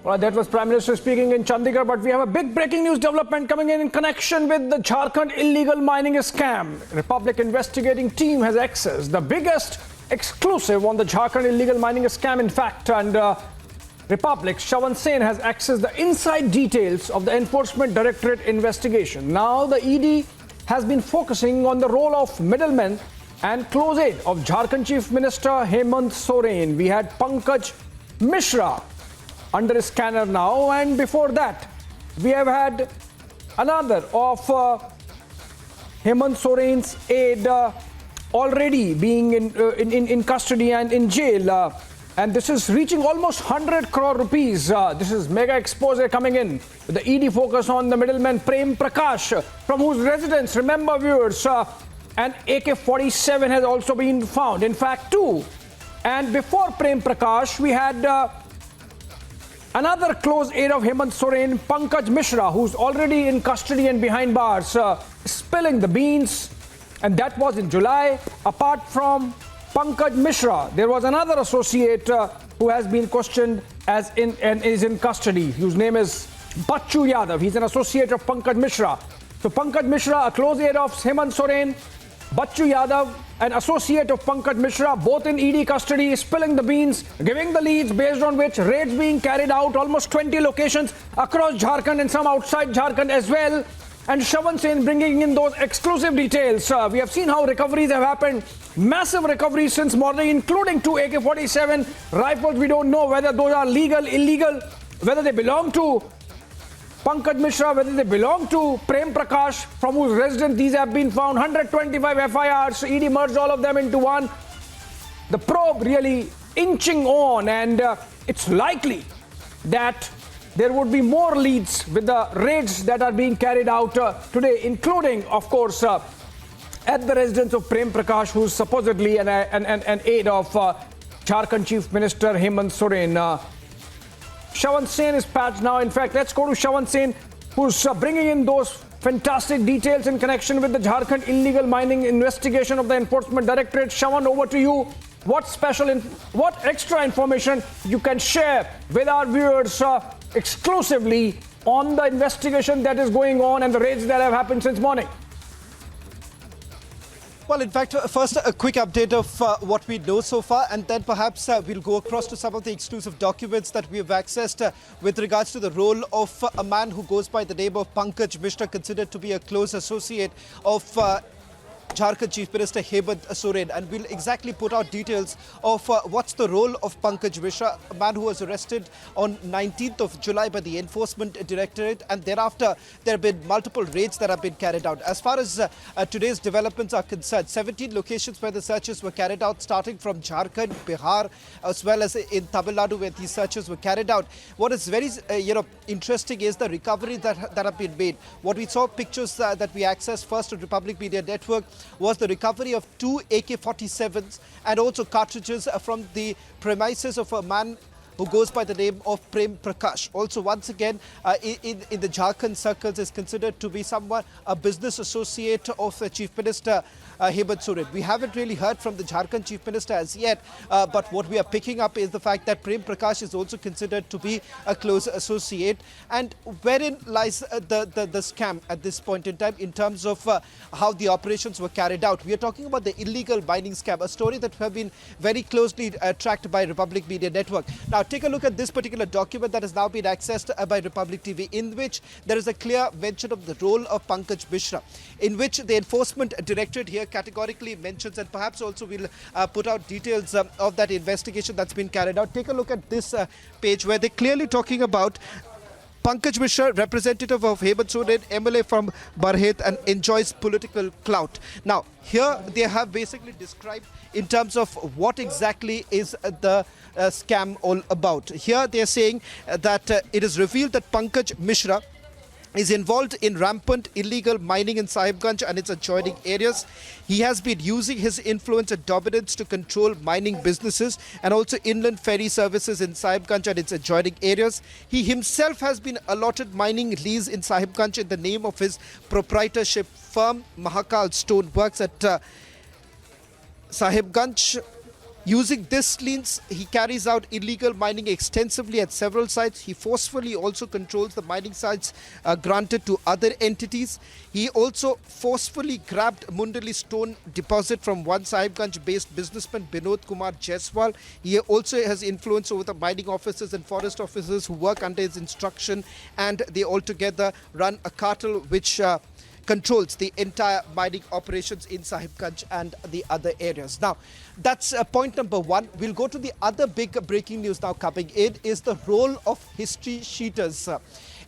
Well, that was Prime Minister speaking in Chandigarh, but we have a big breaking news development coming in connection with the Jharkhand illegal mining scam. Republic investigating team has accessed the biggest exclusive on the Jharkhand illegal mining scam, in fact, and Republic Shravan Sen has accessed the inside details of the Enforcement Directorate investigation. Now the ED has been focusing on the role of middlemen and close aid of Jharkhand Chief Minister Hemant Soren. We had Pankaj Mishra under a scanner now, and before that we have had another of Hemant Soren's aide already being in custody and in jail, and this is reaching almost 100 crore rupees. This is mega expose coming in with the ED focus on the middleman Prem Prakash, from whose residence, remember viewers, an AK-47 has also been found, in fact two. And before Prem Prakash we had another close aide of Hemant Soren, Pankaj Mishra, who's already in custody and behind bars, spilling the beans, and that was in July. Apart from Pankaj Mishra, there was another associate who has been questioned and is in custody, whose name is Bachchu Yadav. He's an associate of Pankaj Mishra. So Pankaj Mishra, a close aide of Hemant Soren, Bachchu Yadav, an associate of Pankaj Mishra, both in ED custody, spilling the beans, giving the leads based on which raids being carried out, almost 20 locations across Jharkhand and some outside Jharkhand as well. And Shravan Sen bringing in those exclusive details. We have seen how recoveries have happened, massive recoveries since morning, including two AK-47 rifles. We don't know whether those are legal, illegal, whether they belong to Pankaj Mishra, whether they belong to Prem Prakash, from whose residence these have been found. 125 FIRs, ED merged all of them into one. The probe really inching on, and it's likely that there would be more leads with the raids that are being carried out today, including, of course, at the residence of Prem Prakash, who's supposedly an aide of Jharkhand Chief Minister Hemant Soren. Shravan Sen is patched now. In fact, let's go to Shravan Sen, who's bringing in those fantastic details in connection with the Jharkhand illegal mining investigation of the Enforcement Directorate. Shravan, over to you. What extra information you can share with our viewers exclusively on the investigation that is going on and the raids that have happened since morning? Well, in fact, first a quick update of what we know so far, and then perhaps we'll go across to some of the exclusive documents that we have accessed with regards to the role of a man who goes by the name of Pankaj Mishra, considered to be a close associate of Jharkhand Chief Minister Hemant Soren, and we'll exactly put out details of what's the role of Pankaj Mishra, a man who was arrested on 19th of July by the Enforcement Directorate, and thereafter there have been multiple raids that have been carried out. As far as today's developments are concerned, 17 locations where the searches were carried out, starting from Jharkhand, Bihar, as well as in Tamil Nadu, where these searches were carried out. What is very interesting is the recovery that have been made. What we saw pictures that we accessed first on Republic Media Network was the recovery of two AK-47s and also cartridges from the premises of a man who goes by the name of Prem Prakash. Also, once again, in the Jharkhand circles, is considered to be someone, a business associate of the Chief Minister Hemant Soren. We haven't really heard from the Jharkhand Chief Minister as yet, but what we are picking up is the fact that Prem Prakash is also considered to be a close associate. And wherein lies the scam at this point in time in terms of how the operations were carried out? We are talking about the illegal mining scam, a story that have been very closely tracked by Republic Media Network. Now, take a look at this particular document that has now been accessed by Republic TV, in which there is a clear mention of the role of Pankaj Mishra, in which the Enforcement Directorate here categorically mentions, and perhaps also we'll put out details of that investigation that's been carried out. Take a look at this page where they're clearly talking about Pankaj Mishra, representative of Hemant Soren, MLA from Barhet, and enjoys political clout. Now, here they have basically described in terms of what exactly is the scam all about. Here they are saying that it is revealed that Pankaj Mishra is involved in rampant illegal mining in Sahibganj and its adjoining areas. He has been using his influence and dominance to control mining businesses and also inland ferry services in Sahibganj and its adjoining areas. He himself has been allotted mining lease in Sahibganj in the name of his proprietorship firm Mahakal Stone Works at Sahibganj. Using this means he carries out illegal mining extensively at several sites. He forcefully also controls the mining sites granted to other entities. He also forcefully grabbed Mundali stone deposit from one Sahibganj-based businessman Binod Kumar Jaiswal. He also has influence over the mining officers and forest officers who work under his instruction, and they altogether run a cartel which controls the entire mining operations in Sahibganj and the other areas. Now, that's point number one. We'll go to the other big breaking news now coming in is the role of history cheaters.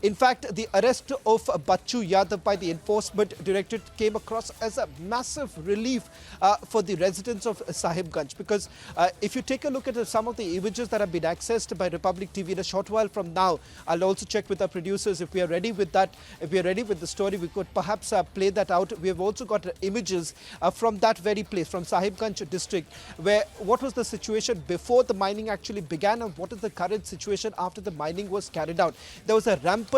In fact, the arrest of Bachchu Yadav by the Enforcement Directorate came across as a massive relief for the residents of Sahibganj, because if you take a look at some of the images that have been accessed by Republic TV in a short while from now, I'll also check with our producers if we are ready with that. If we are ready with the story, we could perhaps play that out. We have also got images from that very place, from Sahibganj district, where what was the situation before the mining actually began and what is the current situation after the mining was carried out. There was a rampant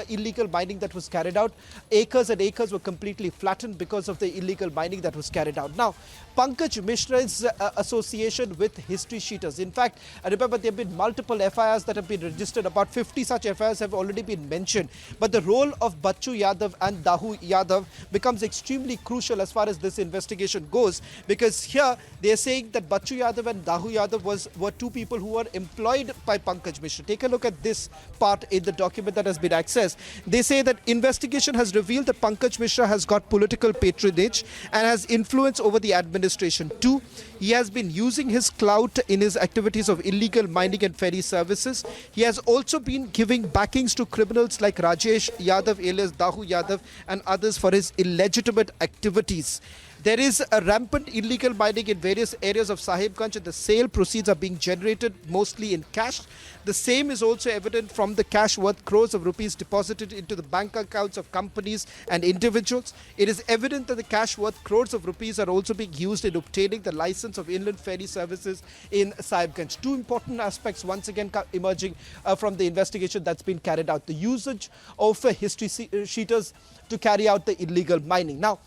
illegal mining that was carried out. Acres and acres were completely flattened because of the illegal mining that was carried out. Now, Pankaj Mishra's association with history cheaters. In fact, remember there have been multiple FIRs that have been registered. About 50 such FIRs have already been mentioned. But the role of Bachchu Yadav and Dahu Yadav becomes extremely crucial as far as this investigation goes, because here they are saying that Bachchu Yadav and Dahu Yadav were two people who were employed by Pankaj Mishra. Take a look at this part in the document that has been accessed. They say that investigation has revealed that Pankaj Mishra has got political patronage and has influence over the administration too. He has been using his clout in his activities of illegal mining and ferry services. He has also been giving backings to criminals like Rajesh Yadav alias Dahu Yadav and others for his illegitimate activities. There is a rampant illegal mining in various areas of Sahibganj, and the sale proceeds are being generated mostly in cash. The same is also evident from the cash worth crores of rupees deposited into the bank accounts of companies and individuals. It is evident that the cash worth crores of rupees are also being used in obtaining the license of inland ferry services in Sahibganj. Two important aspects once again emerging from the investigation that's been carried out. The usage of history cheaters to carry out the illegal mining. Now,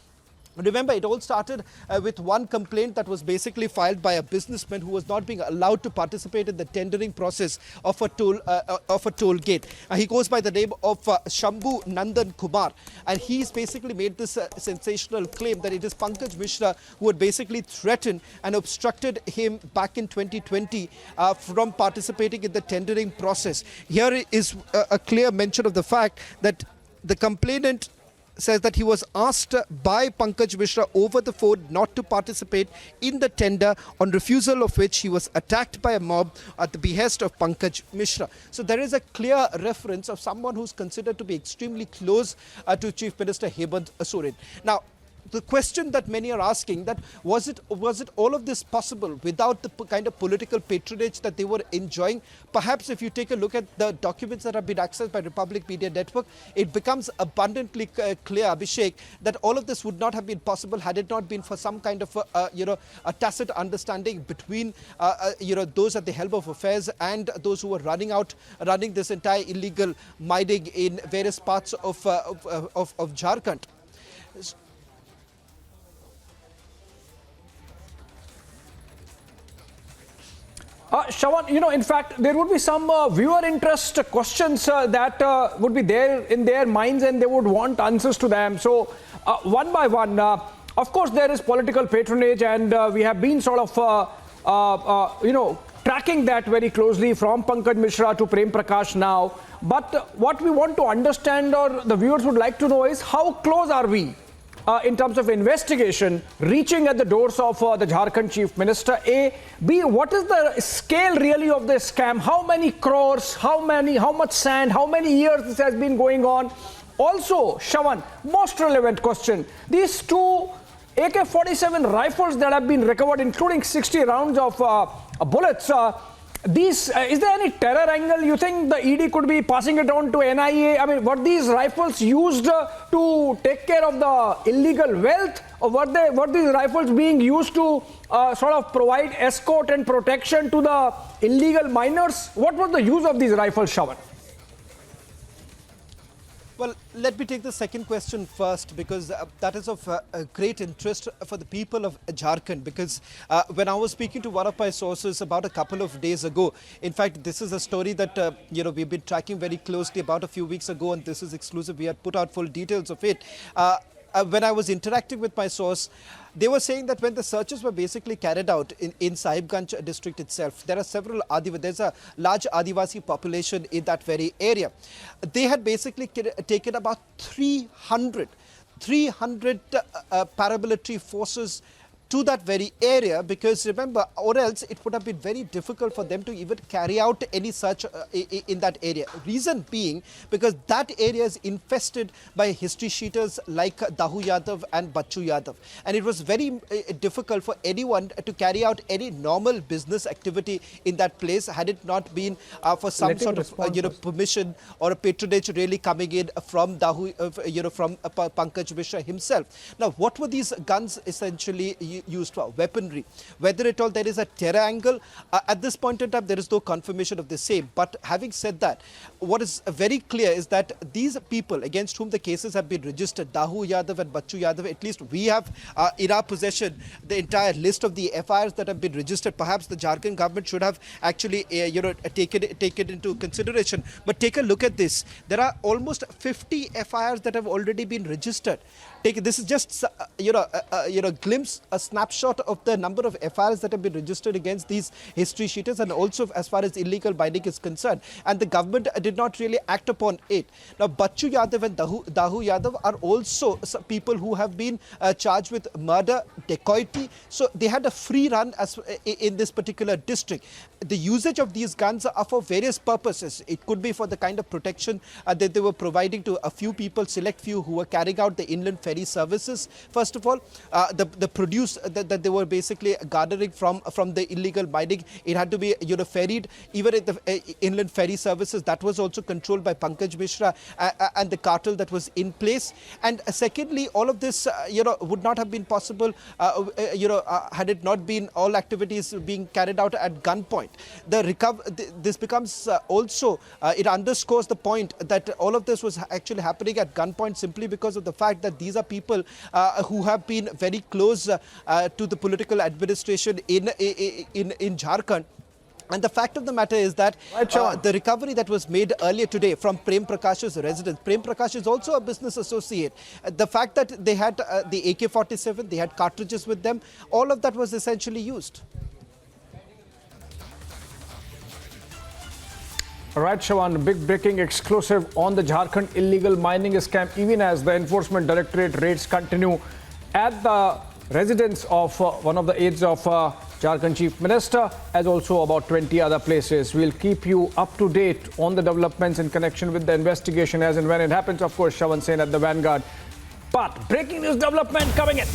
remember, it all started with one complaint that was basically filed by a businessman who was not being allowed to participate in the tendering process of a toll gate. He goes by the name of Shambhu Nandan Kumar, and he's basically made this sensational claim that it is Pankaj Mishra who had basically threatened and obstructed him back in 2020 from participating in the tendering process. Here is a clear mention of the fact that the complainant says that he was asked by Pankaj Mishra over the phone not to participate in the tender, on refusal of which he was attacked by a mob at the behest of Pankaj Mishra. So there is a clear reference of someone who's considered to be extremely close to Chief Minister Hemant Soren. Now, the question that many are asking, that was it all of this possible without the kind of political patronage that they were enjoying? Perhaps if you take a look at the documents that have been accessed by Republic Media Network, it becomes abundantly clear, Abhishek, that all of this would not have been possible had it not been for some kind of a tacit understanding between those at the helm of affairs and those who were running this entire illegal mining in various parts of Jharkhand. Shravan, in fact, there would be some viewer interest questions that would be there in their minds and they would want answers to them. So, one by one, of course, there is political patronage and we have been sort of, tracking that very closely from Pankaj Mishra to Prem Prakash now. But what we want to understand, or the viewers would like to know, is how close are we in terms of investigation reaching at the doors of the Jharkhand Chief Minister? A. B. What is the scale really of this scam? How many crores? How much sand? How many years this has been going on? Also, Shravan, most relevant question. These two AK-47 rifles that have been recovered, including 60 rounds of bullets, is there any terror angle? You think the ED could be passing it on to NIA? I mean, were these rifles used to take care of the illegal wealth, or were these rifles being used to sort of provide escort and protection to the illegal miners? What was the use of these rifles, Shravan? Well, let me take the second question first, because that is of great interest for the people of Jharkhand. Because when I was speaking to one of my sources about a couple of days ago, in fact, this is a story that we've been tracking very closely about a few weeks ago, and this is exclusive. We had put out full details of it. When I was interacting with my source, they were saying that when the searches were basically carried out in Sahibganj district itself, there are several there's a large Adivasi population in that very area. They had basically taken about 300 paramilitary forces to that very area, because remember, or else it would have been very difficult for them to even carry out any search in that area. Reason being, because that area is infested by history sheeters like Dahu Yadav and Bachchu Yadav, and it was very difficult for anyone to carry out any normal business activity in that place had it not been for some sort of permission or a patronage really coming in from Dahu, from Pankaj Mishra himself. Now, what were these guns essentially used for? Weaponry. Whether at all there is a terror angle, at this point in time there is no confirmation of the same. But having said that, what is very clear is that these people against whom the cases have been registered, Dahu Yadav and Bachchu Yadav, at least we have in our possession the entire list of the FIRs that have been registered. Perhaps the Jharkhand government should have actually taken into consideration. But take a look at this. There are almost 50 FIRs that have already been registered. This is just glimpse, a snapshot of the number of FIRs that have been registered against these history sheeters, and also as far as illegal mining is concerned. And the government did not really act upon it. Now, Bachchu Yadav and Dahu Yadav are also people who have been charged with murder, dacoity. So they had a free run in this particular district. The usage of these guns are for various purposes. It could be for the kind of protection that they were providing to a few people, select few, who were carrying out the inland ferry services. First of all, the produce that they were basically garnering from the illegal mining, it had to be ferried. Even at the inland ferry services, that was also controlled by Pankaj Mishra and the cartel that was in place. And secondly, all of this would not have been possible had it not been all activities being carried out at gunpoint. This becomes also it underscores the point that all of this was actually happening at gunpoint simply because of the fact that these are people who have been very close to the political administration in Jharkhand. And the fact of the matter is that the recovery that was made earlier today from Prem Prakash's residence, Prem Prakash is also a business associate. The fact that they had the AK-47, they had cartridges with them, all of that was essentially used. All right, Shawan, big breaking exclusive on the Jharkhand illegal mining scam, even as the Enforcement Directorate raids continue at the residence of one of the aides of Jharkhand Chief Minister, as also about 20 other places. We'll keep you up to date on the developments in connection with the investigation as and when it happens. Of course, Shawan Sen at the vanguard. But breaking news development coming in.